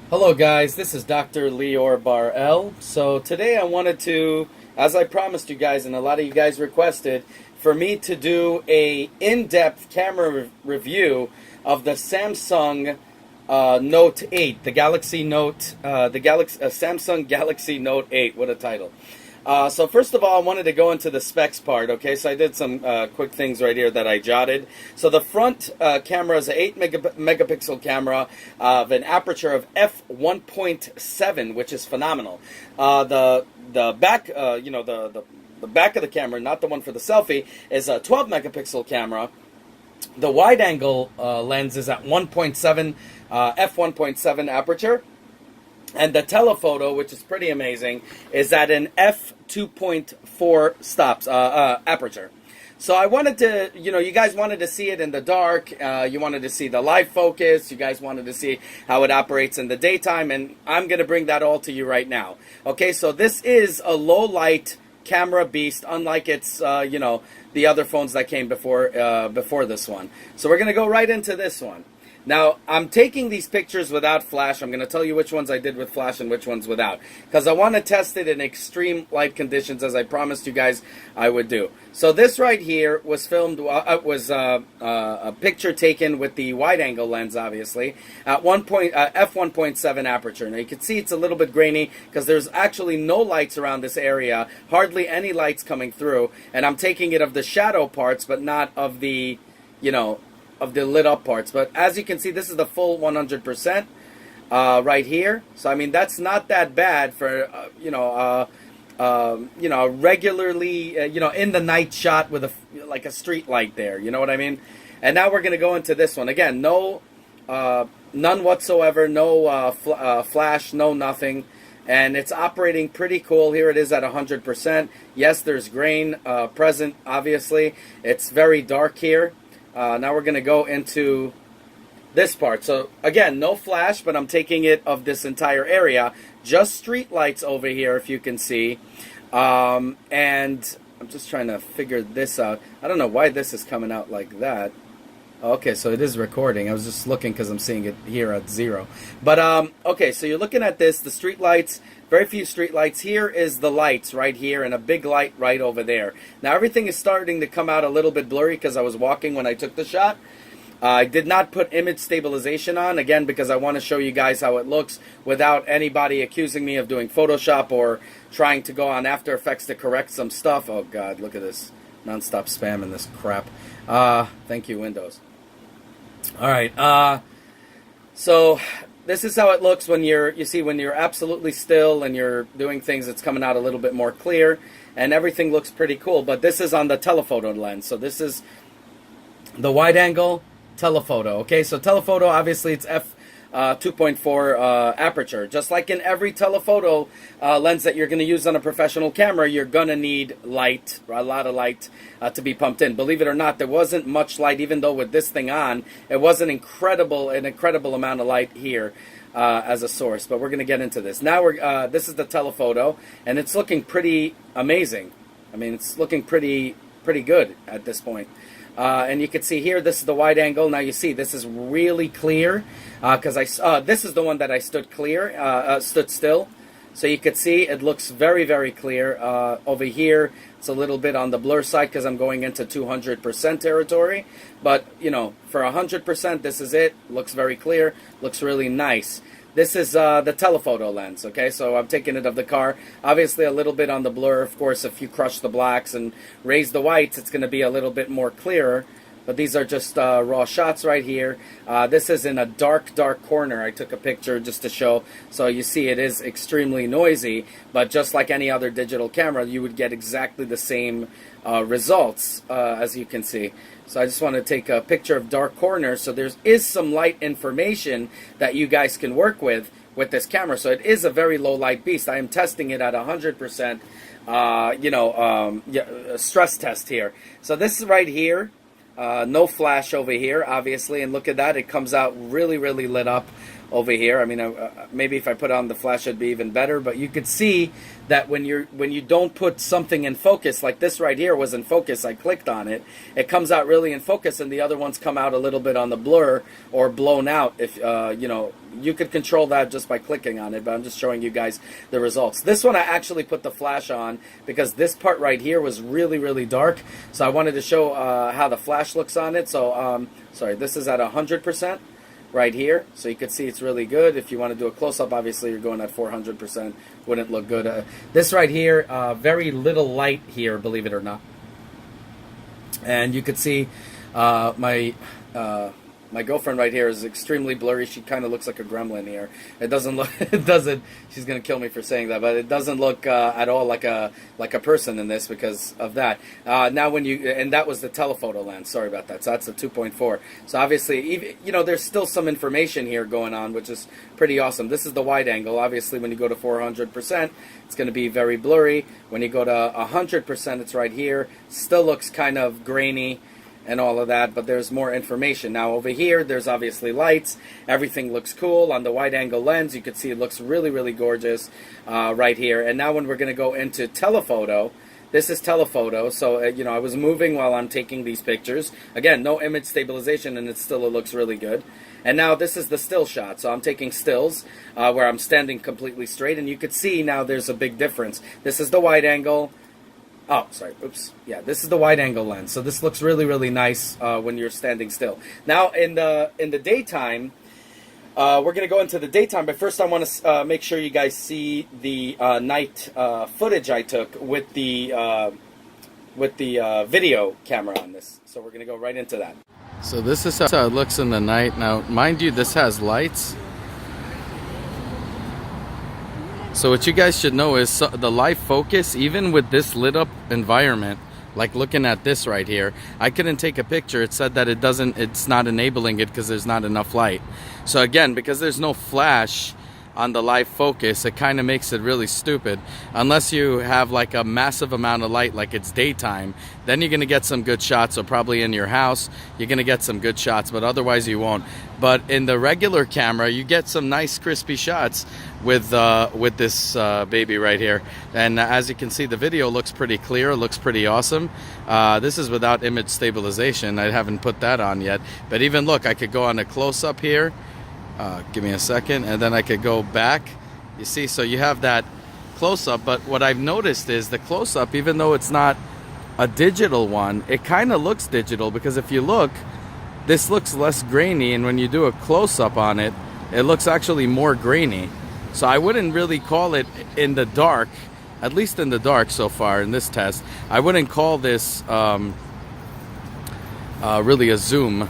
Hello guys, this is Dr. Lior Bar-El. So today I wanted to, as I promised you guys and a lot of you guys requested, for me to do a in-depth camera review of the Samsung Note 8, the Galaxy Note, Samsung Galaxy Note 8, what a title. So first of all, I wanted to go into the specs part, okay? So I did some quick things right here that I jotted. So the front camera is an 8 megapixel camera of an aperture of f1.7, which is phenomenal. The back, the back of the camera, not the one for the selfie, is a 12 megapixel camera. The wide angle lens is at 1.7, f1.7 aperture. And the telephoto, which is pretty amazing, is at an f2.4 stops aperture. So I wanted to, you guys wanted to see it in the dark. You wanted to see the live focus. You guys wanted to see how it operates in the daytime. And I'm going to bring that all to you right now. Okay, so this is a low light camera beast, unlike its, the other phones that came before this one. So we're going to go right into this one. Now, I'm taking these pictures without flash. I'm going to tell you which ones I did with flash and which ones without, because I want to test it in extreme light conditions, as I promised you guys I would do. So this right here was filmed, a picture taken with the wide-angle lens, obviously, at f1.7 aperture. Now, you can see it's a little bit grainy because there's actually no lights around this area, hardly any lights coming through, and I'm taking it of the shadow parts, but not of the, of the lit up parts. But as you can see, this is the full 100% right here. So I mean, that's not that bad for regularly in the night shot with like a street light there. You know what I mean? And now we're gonna go into this one again. No, none whatsoever. No flash. No nothing. And it's operating pretty cool. Here it is at 100%. Yes, there's grain present. Obviously, it's very dark here. Now we're going to go into this part. So again, no flash, but I'm taking it of this entire area. Just street lights over here, if you can see. And I'm just trying to figure this out. I don't know why this is coming out like that. Okay, so it is recording. I was just looking because I'm seeing it here at 0. But, okay, so you're looking at this, the street lights, very few street lights. Here is the lights right here and a big light right over there. Now, everything is starting to come out a little bit blurry because I was walking when I took the shot. I did not put image stabilization on, again, because I want to show you guys how it looks without anybody accusing me of doing Photoshop or trying to go on After Effects to correct some stuff. Oh, God, look at this. Non-stop spam in this crap. Thank you, Windows. All right, so this is how it looks when when you're absolutely still and you're doing things. It's coming out a little bit more clear, and everything looks pretty cool. But this is on the telephoto lens, so this is the wide-angle telephoto. Okay, so telephoto, obviously, it's f2.4 aperture. Just like in every telephoto lens that you're going to use on a professional camera, you're going to need light, a lot of light to be pumped in. Believe it or not, there wasn't much light, even though with this thing on, it was an incredible amount of light here as a source. But we're going to get into this. Now, this is the telephoto, and it's looking pretty amazing. I mean, it's looking pretty good at this point. And you can see here, this is the wide angle. Now you see, this is really clear because this is the one that I stood still. So you could see it looks very, very clear. Over here, it's a little bit on the blur side because I'm going into 200% territory. But, for 100%, this is it. Looks very clear. Looks really nice. This is the telephoto lens, okay? So I'm taking it of the car. Obviously, a little bit on the blur. Of course, if you crush the blacks and raise the whites, it's going to be a little bit more clearer. But these are just raw shots right here. This is in a dark, dark corner. I took a picture just to show. So you see it is extremely noisy. But just like any other digital camera, you would get exactly the same results, as you can see. So I just want to take a picture of dark corners. So there is some light information that you guys can work with this camera. So it is a very low light beast. I am testing it at 100%, stress test here. So this is right here. No flash over here, obviously. And look at that. It comes out really, really lit up over here. I mean, maybe if I put on the flash, it'd be even better. But you could see that when you don't put something in focus, like this right here was in focus, I clicked on it, it comes out really in focus, and the other ones come out a little bit on the blur or blown out. If you know, you could control that just by clicking on it, but I'm just showing you guys the results. This one I actually put the flash on because this part right here was really dark, so I wanted to show how the flash looks on it. So sorry, this is at 100% right here, so you can see it's really good. If you want to do a close-up, obviously you're going at 400%, wouldn't look good. This right here, very little light here, believe it or not. And you could see my girlfriend right here is extremely blurry. She kind of looks like a gremlin here. It doesn't look, it doesn't, she's going to kill me for saying that, but it doesn't look at all like a person in this because of that. Now when you, and that was the telephoto lens, sorry about that. So that's a 2.4. So obviously, even, you know, there's still some information here going on, which is pretty awesome. This is the wide angle. Obviously, when you go to 400%, it's going to be very blurry. When you go to 100%, it's right here. Still looks kind of grainy and all of that, but there's more information. Now over here, there's obviously lights. Everything looks cool. On the wide angle lens, you can see it looks really gorgeous right here. And now when we're going to go into telephoto, this is telephoto. So, you know, I was moving while I'm taking these pictures. Again, no image stabilization, and it looks really good. And now this is the still shot. So I'm taking stills where I'm standing completely straight, and you could see now there's a big difference. This is the wide angle. Oh, sorry. Oops. Yeah, this is the wide-angle lens. So this looks really nice when you're standing still. Now, in the daytime, we're going to go into the daytime. But first, I want to make sure you guys see the night footage I took with the video camera on this. So we're going to go right into that. So this is how it looks in the night. Now, mind you, this has lights. So what you guys should know is the live focus, even with this lit up environment, like looking at this right here, I couldn't take a picture. It said that it's not enabling it because there's not enough light. So again, because there's no flash on the live focus, it kind of makes it really stupid. Unless you have like a massive amount of light, like it's daytime, then you're going to get some good shots. So probably in your house, you're going to get some good shots, but otherwise you won't. But in the regular camera, you get some nice crispy shots with this baby right here. And as you can see, the video looks pretty clear, looks pretty awesome. This is without image stabilization. I haven't put that on yet. But even look, I could go on a close-up here. Give me a second, and then I could go back. You see, so you have that close-up, but what I've noticed is the close-up, even though it's not a digital one, it kind of looks digital, because if you look, this looks less grainy, and when you do a close-up on it, it looks actually more grainy. So I wouldn't really call it in the dark, at least in the dark so far in this test, I wouldn't call this really a zoom.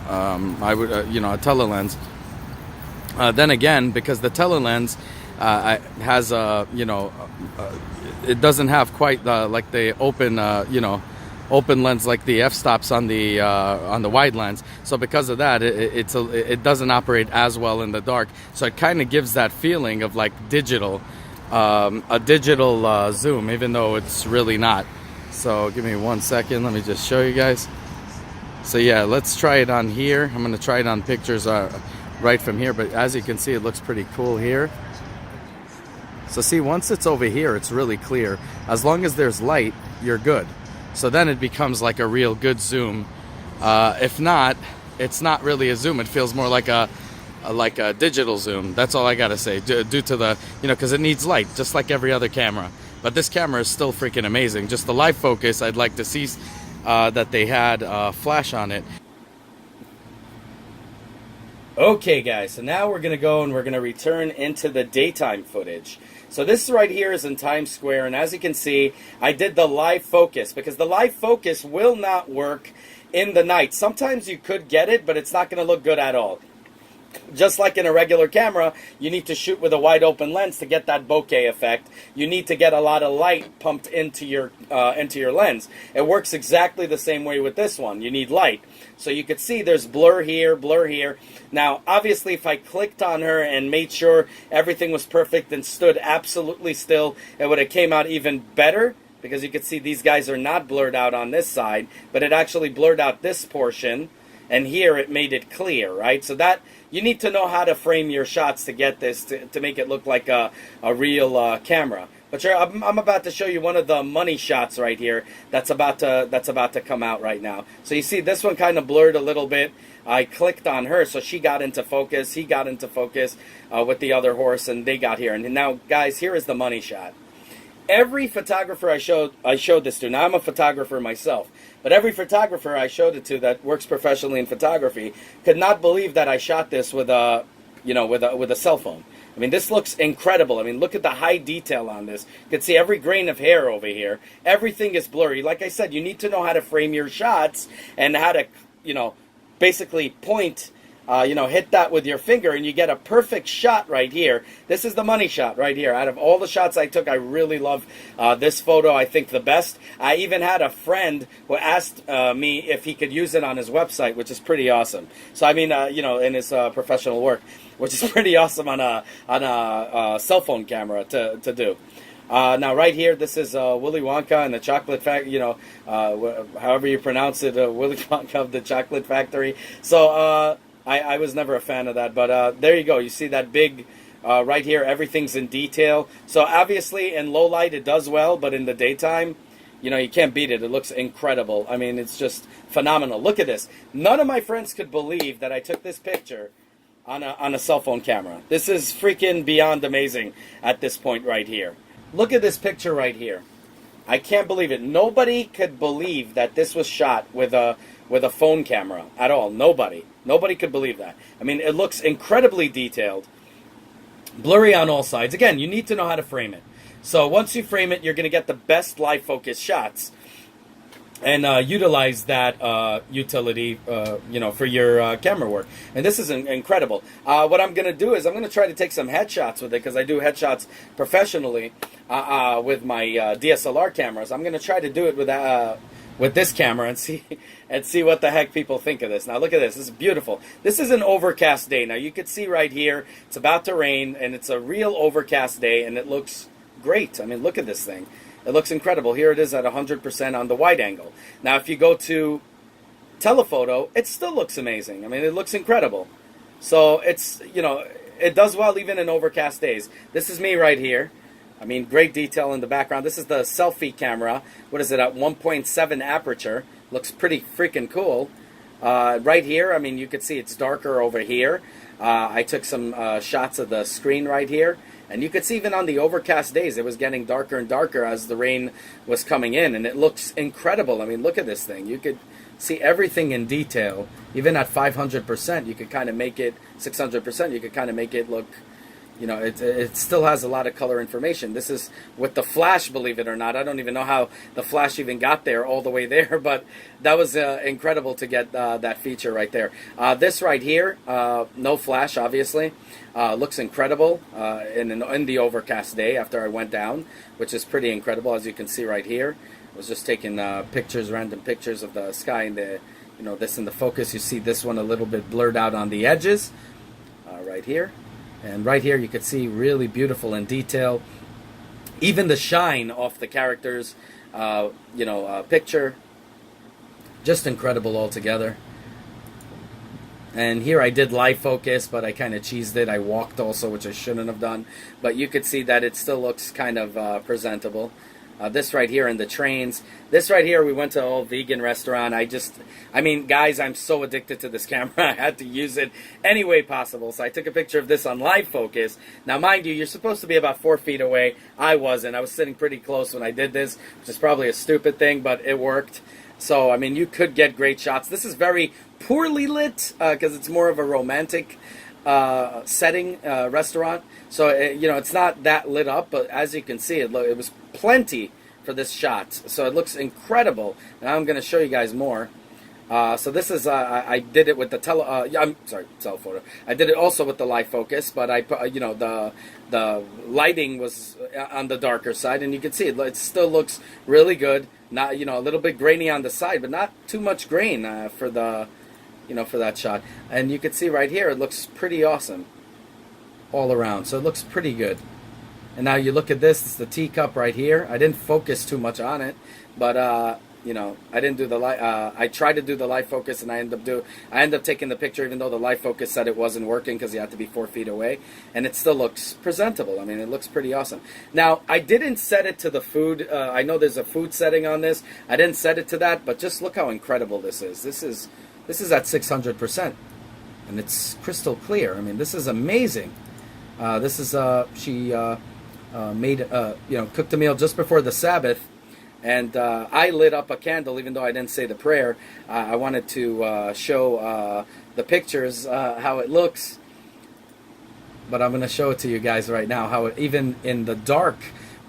I would, you know, a telelens. Then again, because the telelens has a, you know, it doesn't have quite like the open, you know, open lens like the f-stops on the wide lens. So because of that, it doesn't operate as well in the dark. So it kind of gives that feeling of like digital, a digital zoom, even though it's really not. So give me 1 second. Let me just show you guys. So yeah, let's try it on here. I'm going to try it on pictures right from here, but as you can see, it looks pretty cool here. So see, once it's over here, it's really clear. As long as there's light, you're good. So then it becomes like a real good zoom. If not, it's not really a zoom. It feels more like a digital zoom. That's all I gotta say, due to the, you know, because it needs light, just like every other camera. But this camera is still freaking amazing. Just the live focus, I'd like to see that they had flash on it. Okay guys, so now we're going to go and we're going to return into the daytime footage. So this right here is in Times Square, and as you can see, I did the live focus, because the live focus will not work in the night. Sometimes you could get it, but it's not going to look good at all. Just like in a regular camera, you need to shoot with a wide open lens to get that bokeh effect. You need to get a lot of light pumped into your lens. It works exactly the same way with this one. You need light. So you could see there's blur here, blur here. Now, obviously, if I clicked on her and made sure everything was perfect and stood absolutely still, it would have came out even better, because you could see these guys are not blurred out on this side, but it actually blurred out this portion. and here it made it clear, right? So that you need to know how to frame your shots to get this to make it look like a real camera. But I'm about to show you one of the money shots right here that's about to come out right now. So you see this one kind of blurred a little bit. I clicked on her, so she got into focus. He got into focus with the other horse, and they got here. And now, guys, here is the money shot. Every photographer I showed this to. Now I'm a photographer myself, but every photographer I showed it to that works professionally in photography could not believe that I shot this with a, with a cell phone. I mean, this looks incredible. I mean, look at the high detail on this. You can see every grain of hair over here. Everything is blurry. Like I said, you need to know how to frame your shots and how to, basically point, hit that with your finger, and you get a perfect shot right here. This is the money shot right here. Out of all the shots I took, I really love this photo. I think the best. I even had a friend who asked me if he could use it on his website, which is pretty awesome. So I mean, in his professional work, which is pretty awesome on a cell phone camera to do. Now, right here, this is Willy Wonka and the Chocolate Factory, however you pronounce it, Willy Wonka of the Chocolate Factory. So I was never a fan of that, but there you go. You see that big, right here, everything's in detail. So obviously, in low light, it does well, but in the daytime, you can't beat it. It looks incredible. I mean, it's just phenomenal. Look at this. None of my friends could believe that I took this picture on a cell phone camera. This is freaking beyond amazing at this point right here. Look at this picture right here. I can't believe it. Nobody could believe that this was shot with a phone camera at all. Nobody could believe that. I mean, it looks incredibly detailed, blurry on all sides. Again, you need to know how to frame it. So once you frame it, you're going to get the best live focus shots and utilize that utility, for your camera work. And this is incredible. What I'm going to do is I'm going to try to take some headshots with it, because I do headshots professionally with my DSLR cameras. I'm going to try to do it with this camera and see what the heck people think of this. Now look at this. This is beautiful. This is an overcast day. Now you can see right here, it's about to rain, and it's a real overcast day, and it looks great. I mean, look at this thing. It looks incredible. Here it is at 100% on the wide angle. Now, if you go to telephoto, it still looks amazing. I mean, it looks incredible. So it's, it does well even in overcast days. This is me right here. I mean, great detail in the background. This is the selfie camera. What is it, at 1.7 aperture? Looks pretty freaking cool. Right here, I mean, you can see it's darker over here. I took some shots of the screen right here. And you could see even on the overcast days, it was getting darker and darker as the rain was coming in. And it looks incredible. I mean, look at this thing. You could see everything in detail. Even at 500%, you could kind of make it, 600%, you could kind of make it look, it still has a lot of color information. This is with the flash, believe it or not. I don't even know how the flash even got there, all the way there. But that was incredible to get that feature right there. This right here, no flash, obviously. Looks incredible in the overcast day after I went down, which is pretty incredible, as you can see right here. I was just taking random pictures of the sky and this in the focus. You see this one a little bit blurred out on the edges, right here. And right here you can see really beautiful in detail. Even the shine off the characters, picture. Just incredible altogether. And here I did live focus, but I kind of cheesed it. I walked also, which I shouldn't have done. But you could see that it still looks kind of presentable. This right here in the trains. This right here, we went to an old vegan restaurant. I mean, guys, I'm so addicted to this camera. I had to use it any way possible. So I took a picture of this on live focus. Now, mind you, you're supposed to be about 4 feet away. I wasn't. I was sitting pretty close when I did this, which is probably a stupid thing, but it worked. So, I mean, you could get great shots. This is very poorly lit because it's more of a romantic setting restaurant. So, it's not that lit up, but as you can see, it was plenty for this shot. So it looks incredible. Now I'm going to show you guys more. So this is, I did it with the telephoto. I did it also with the live focus, but I put, the lighting was on the darker side, and you can see it still looks really good. Not, a little bit grainy on the side, but not too much grain for the, for that shot. And you can see right here, it looks pretty awesome all around. So it looks pretty good. And now you look at this, it's the teacup right here. I didn't focus too much on it, but I didn't do the light. I tried to do the light focus, and I ended up taking the picture, even though the light focus said it wasn't working because you had to be 4 feet away, and it still looks presentable. I mean, it looks pretty awesome. Now, I didn't set it to the food. I know there's a food setting on this. I didn't set it to that, but just look how incredible this is. This is at 600%, and it's crystal clear. I mean, this is amazing. This is she made cooked a meal just before the Sabbath. And I lit up a candle, even though I didn't say the prayer. I wanted to show the pictures, how it looks. But I'm going to show it to you guys right now, how even in the dark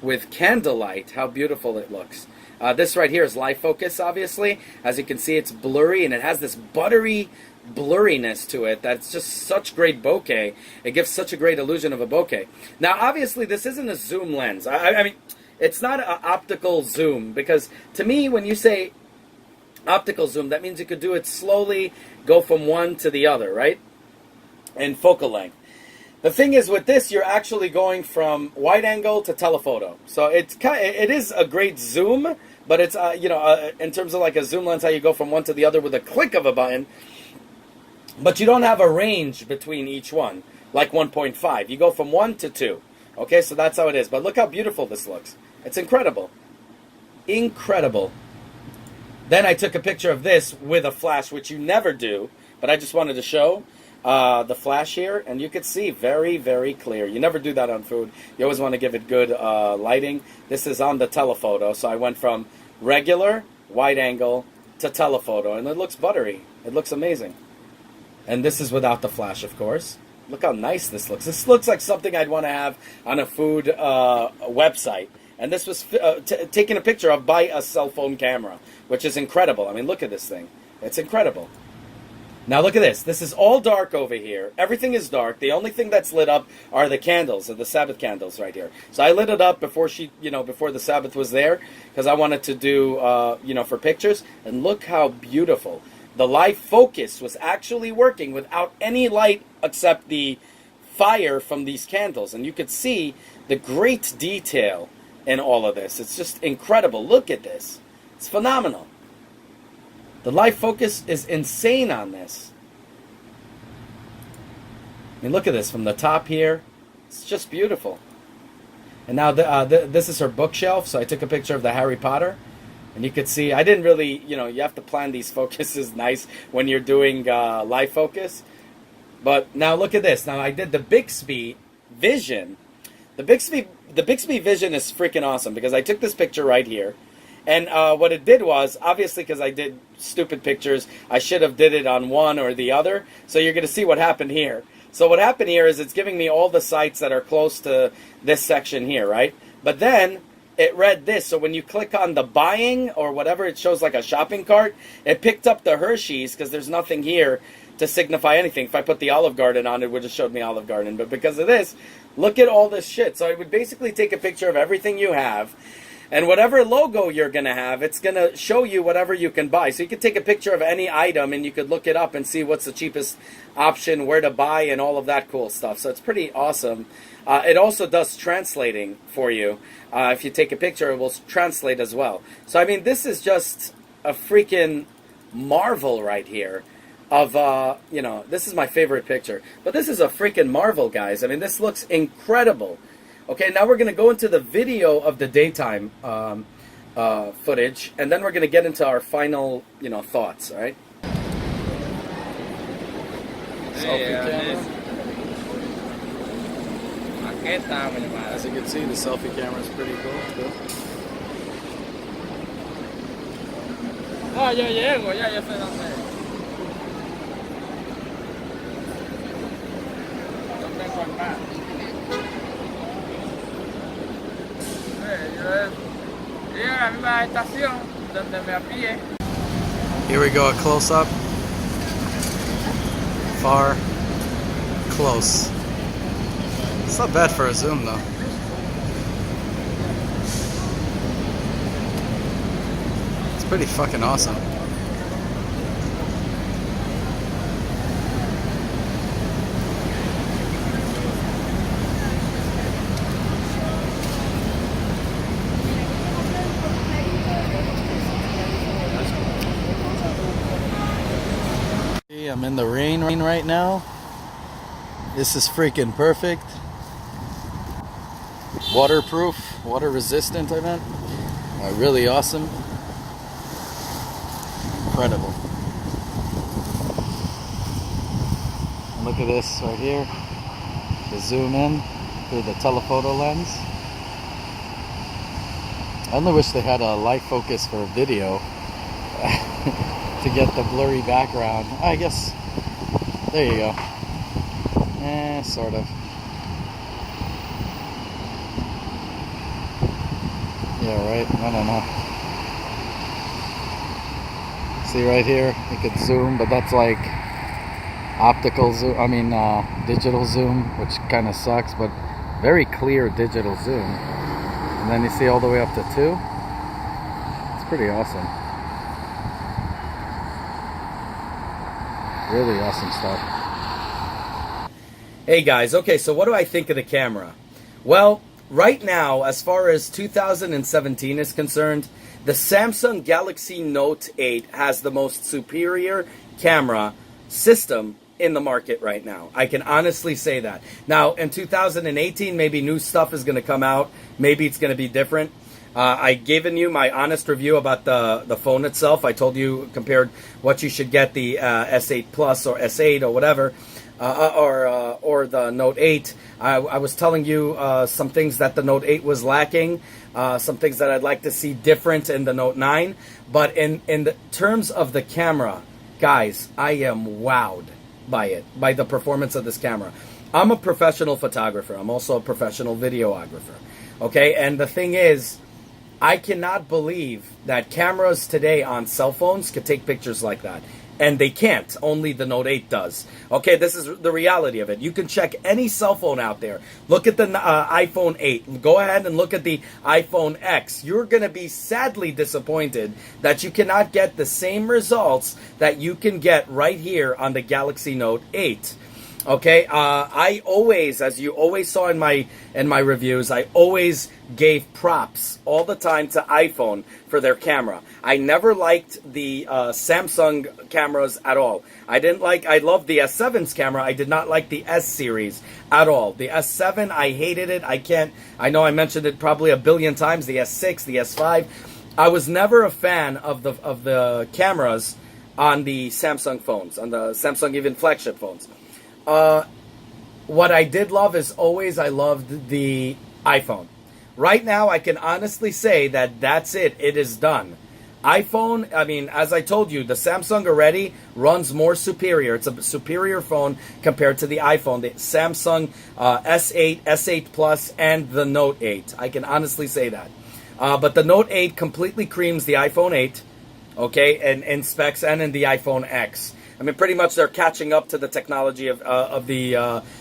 with candlelight, how beautiful it looks. This right here is light focus, obviously. As you can see, it's blurry, and it has this buttery blurriness to it that's just such great bokeh. It gives such a great illusion of a bokeh. Now, obviously, this isn't a zoom lens. I mean... It's not an optical zoom, because to me, when you say optical zoom, that means you could do it slowly, go from one to the other, right? In focal length. The thing is, with this, you're actually going from wide angle to telephoto. So it is a great zoom, but it's in terms of like a zoom lens, how you go from one to the other with a click of a button. But you don't have a range between each one, like 1.5. You go from 1 to 2. Okay, so that's how it is. But look how beautiful this looks. It's incredible. Incredible. Then I took a picture of this with a flash, which you never do, but I just wanted to show the flash here, and you could see very, very clear. You never do that on food. You always want to give it good lighting. This is on the telephoto, so I went from regular, wide angle, to telephoto, and it looks buttery. It looks amazing. And this is without the flash, of course. Look how nice this looks. This looks like something I'd want to have on a food website. And this was taken a picture of by a cell phone camera, which is incredible. I mean, look at this thing. It's incredible. Now look at this. This is all dark over here. Everything is dark. The only thing that's lit up are the candles, or the Sabbath candles right here. So I lit it up before before the Sabbath was there, because I wanted to do, for pictures. And look how beautiful. The light focus was actually working without any light except the fire from these candles. And you could see the great detail in all of this. It's just incredible. Look at this. It's phenomenal. The light focus is insane on this. I mean, look at this from the top here. It's just beautiful. And now this is her bookshelf. So I took a picture of the Harry Potter. And you could see, I didn't really, you have to plan these focuses nice when you're doing light focus. But now look at this. Now I did the Bixby Vision. The Bixby Vision is freaking awesome, because I took this picture right here. And what it did was, obviously because I did stupid pictures, I should have did it on one or the other. So you're going to see what happened here. So what happened here is it's giving me all the sites that are close to this section here, right? But then it read this. So when you click on the buying or whatever, it shows like a shopping cart. It picked up the Hershey's, because there's nothing here to signify anything. If I put the Olive Garden on, it would have showed me Olive Garden. But because of this, look at all this shit. So it would basically take a picture of everything you have, and whatever logo you're going to have, it's going to show you whatever you can buy. So you could take a picture of any item, and you could look it up and see what's the cheapest option, where to buy, and all of that cool stuff. So it's pretty awesome. It also does translating for you. If you take a picture, it will translate as well. So, I mean, this is just a freaking marvel right here. This is my favorite picture. But this is a freaking marvel, guys. I mean, this looks incredible. Okay, now we're going to go into the video of the daytime footage, and then we're going to get into our final, thoughts, all right? Selfie camera. As you can see, the selfie camera is pretty cool. Oh, ya llego, ya sé dónde. No tengo acá. Yo a la misma estación donde me apié. Here we go, a close-up. Far, close. It's not bad for a zoom, though. It's pretty fucking awesome. I'm in the rain right now. This is freaking perfect. Waterproof, water resistant, I meant. Really awesome. Incredible. Look at this right here. To zoom in through the telephoto lens. I only wish they had a light focus for video to get the blurry background. I guess, there you go. Sort of. Yeah, right? I don't know. See right here, you could zoom, but that's like optical zoom, digital zoom, which kind of sucks, but very clear digital zoom. And then you see all the way up to 2. It's pretty awesome. Really awesome stuff. Hey guys, okay, so what do I think of the camera? Well, right now, as far as 2017 is concerned, the Samsung Galaxy Note 8 has the most superior camera system in the market right now. I can honestly say that. Now, in 2018, maybe new stuff is going to come out. Maybe it's going to be different. I given you my honest review about the phone itself. I told you compared what you should get, the S8 Plus or S8 or whatever, or the Note 8. I was telling you some things that the Note 8 was lacking, some things that I'd like to see different in the Note 9. But in the terms of the camera, guys, I am wowed by it, by the performance of this camera. I'm a professional photographer. I'm also a professional videographer. Okay, and the thing is, I cannot believe that cameras today on cell phones could take pictures like that. And they can't. Only the Note 8 does. Okay, this is the reality of it. You can check any cell phone out there. Look at the iPhone 8. Go ahead and look at the iPhone X. You're going to be sadly disappointed that you cannot get the same results that you can get right here on the Galaxy Note 8. Okay, I always, as you always saw in my reviews, I always gave props all the time to iPhone for their camera. I never liked the Samsung cameras at all. I loved the S7's camera. I did not like the S series at all. The S7, I hated it. I know I mentioned it probably a billion times. The S6, the S5. I was never a fan of the cameras on the Samsung phones, on the Samsung even flagship phones. What I did love is always I loved the iPhone. Right now, I can honestly say that that's it. It is done. iPhone, as I told you, the Samsung already runs more superior. It's a superior phone compared to the iPhone, the Samsung S8, S8 Plus, and the Note 8. I can honestly say that. But the Note 8 completely creams the iPhone 8, okay, and in specs, and in the iPhone X. Pretty much they're catching up to the technology of the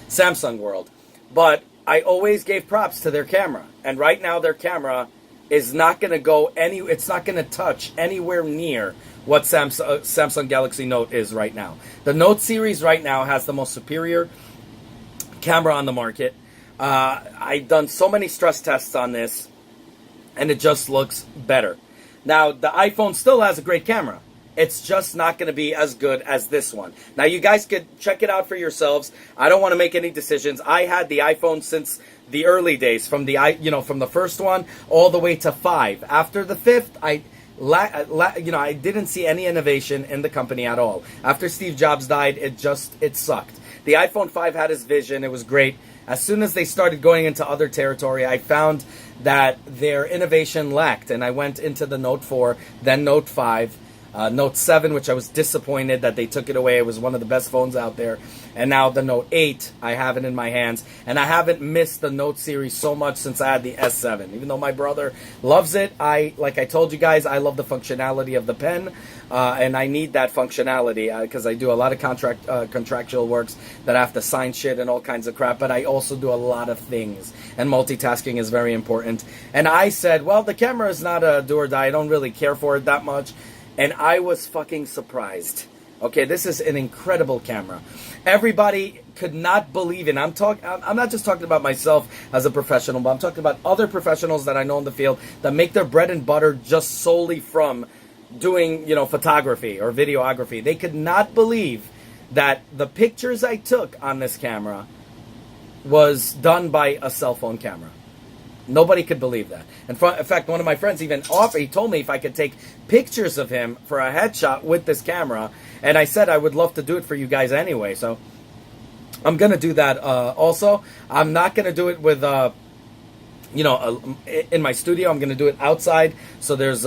Samsung world. But I always gave props to their camera. And right now their camera is not going to it's not going to touch anywhere near what Samsung Galaxy Note is right now. The Note series right now has the most superior camera on the market. I've done so many stress tests on this, and it just looks better. Now, the iPhone still has a great camera. It's just not going to be as good as this one. Now, you guys could check it out for yourselves. I don't want to make any decisions. I had the iPhone since the early days, from the first one all the way to 5. After the 5th, I didn't see any innovation in the company at all. After Steve Jobs died, it sucked. The iPhone 5 had his vision. It was great. As soon as they started going into other territory, I found that their innovation lacked, and I went into the Note 4, then Note 5, Note 7, which I was disappointed that they took it away. It was one of the best phones out there. And now the Note 8, I have it in my hands. And I haven't missed the Note series so much since I had the S7. Even though my brother loves it, like I told you guys, I love the functionality of the pen. And I need that functionality because I do a lot of contractual works that I have to sign shit and all kinds of crap. But I also do a lot of things. And multitasking is very important. And I said, well, the camera is not a do or die. I don't really care for it that much. And I was fucking surprised. Okay, this is an incredible camera. Everybody could not believe it. I'm not just talking about myself as a professional, but I'm talking about other professionals that I know in the field that make their bread and butter just solely from doing, photography or videography. They could not believe that the pictures I took on this camera was done by a cell phone camera. Nobody could believe that. In fact, one of my friends even offered, he told me if I could take pictures of him for a headshot with this camera, and I said I would love to do it for you guys anyway, so I'm going to do that also. I'm not going to do it with in my studio. I'm going to do it outside, so there's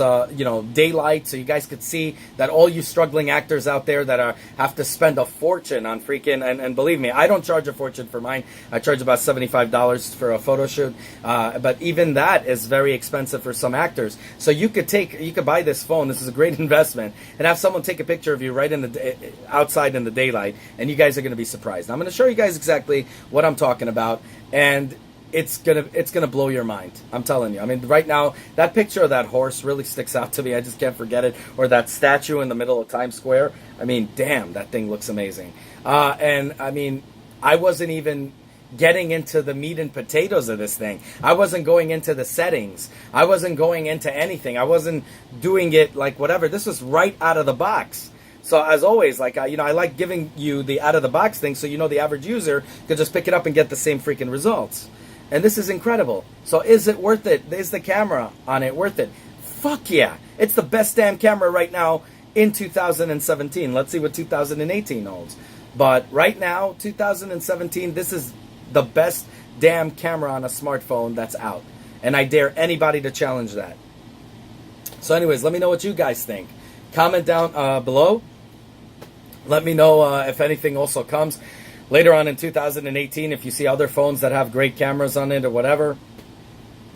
daylight, so you guys could see that all you struggling actors out there that have to spend a fortune on freaking, and believe me, I don't charge a fortune for mine. I charge about $75 for a photo shoot, but even that is very expensive for some actors. So you could buy this phone. This is a great investment, and have someone take a picture of you right in the outside in the daylight, and you guys are going to be surprised. I'm going to show you guys exactly what I'm talking about, and it's gonna blow your mind. I'm telling you. I mean, right now, that picture of that horse really sticks out to me. I just can't forget it. Or that statue in the middle of Times Square. I mean, damn, that thing looks amazing. And I mean, I wasn't even getting into the meat and potatoes of this thing. I wasn't going into the settings. I wasn't going into anything. I wasn't doing it like whatever. This was right out of the box. So as always, like I like giving you the out of the box thing, so the average user could just pick it up and get the same freaking results. And this is incredible. So is it worth it? Is the camera on it worth it? Fuck yeah. It's the best damn camera right now in 2017. Let's see what 2018 holds. But right now, 2017, this is the best damn camera on a smartphone that's out. And I dare anybody to challenge that. So anyways, let me know what you guys think. Comment down below. Let me know if anything also comes later on in 2018, if you see other phones that have great cameras on it or whatever,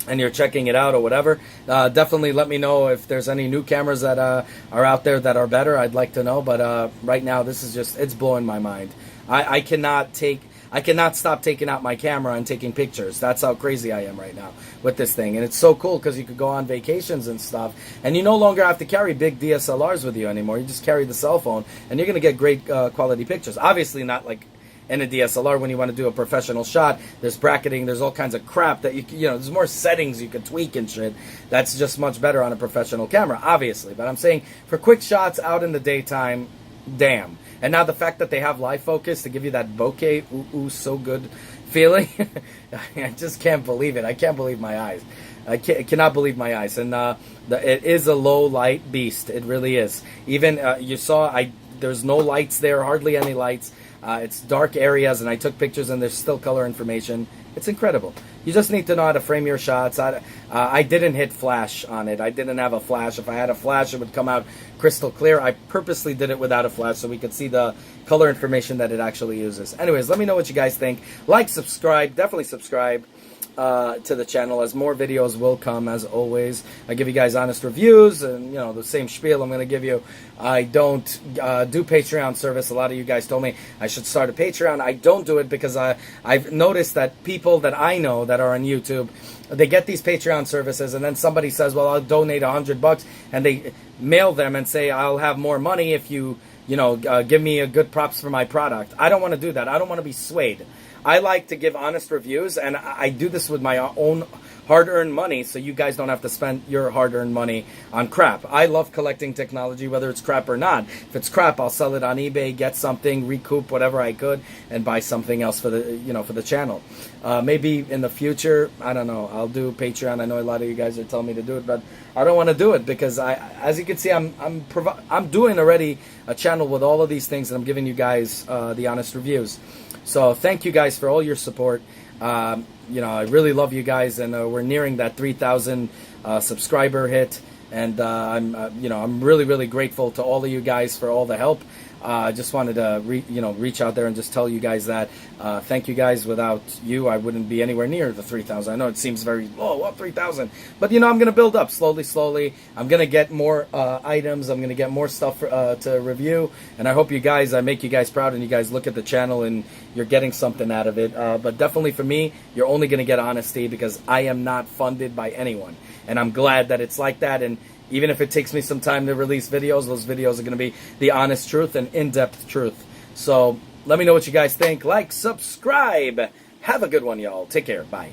and you're checking it out or whatever, definitely let me know if there's any new cameras that are out there that are better. I'd like to know, but right now this is just, it's blowing my mind. I cannot stop taking out my camera and taking pictures. That's how crazy I am right now with this thing. And it's so cool because you could go on vacations and stuff, and you no longer have to carry big DSLRs with you anymore. You just carry the cell phone, and you're going to get great quality pictures. Obviously not like in a DSLR when you want to do a professional shot. There's bracketing, there's all kinds of crap that there's more settings you can tweak and shit. That's just much better on a professional camera, obviously. But I'm saying for quick shots out in the daytime, damn. And now the fact that they have live focus to give you that bokeh, ooh, so good feeling, I just can't believe it. I can't believe my eyes. I cannot believe my eyes. And it is a low light beast. It really is. Even you saw, there's no lights there, hardly any lights. It's dark areas, and I took pictures, and there's still color information. It's incredible. You just need to know how to frame your shots. I didn't hit flash on it. I didn't have a flash. If I had a flash, it would come out crystal clear. I purposely did it without a flash so we could see the color information that it actually uses. Anyways, let me know what you guys think. Like, subscribe. Definitely subscribe to the channel, as more videos will come, as always. I give you guys honest reviews and the same spiel I'm going to give you. I don't do Patreon service. A lot of you guys told me I should start a Patreon. I don't do it because I've noticed that people that I know that are on YouTube, they get these Patreon services, and then somebody says, well, I'll donate $100, and they mail them and say, I'll have more money if you give me a good props for my product. I don't want to do that. I don't want to be swayed. I like to give honest reviews, and I do this with my own hard-earned money, so you guys don't have to spend your hard-earned money on crap. I love collecting technology, whether it's crap or not. If it's crap, I'll sell it on eBay, get something, recoup whatever I could, and buy something else for the channel. Maybe in the future, I don't know, I'll do Patreon. I know a lot of you guys are telling me to do it, but I don't want to do it because as you can see, I'm doing already a channel with all of these things, and I'm giving you guys the honest reviews. So thank you guys for all your support. I really love you guys, and we're nearing that 3,000 subscriber hit, and I'm really, really grateful to all of you guys for all the help. I just wanted to reach out there and just tell you guys that thank you guys. Without you, I wouldn't be anywhere near the 3,000. I know it seems very low, what 3,000? But I'm going to build up slowly. I'm going to get more items. I'm going to get more stuff to review, and I hope I make you guys proud, and you guys look at the channel and you're getting something out of it. But definitely for me, you're only going to get honesty because I am not funded by anyone, and I'm glad that it's like that. And even if it takes me some time to release videos, those videos are going to be the honest truth and in-depth truth. So let me know what you guys think. Like, subscribe. Have a good one, y'all. Take care. Bye.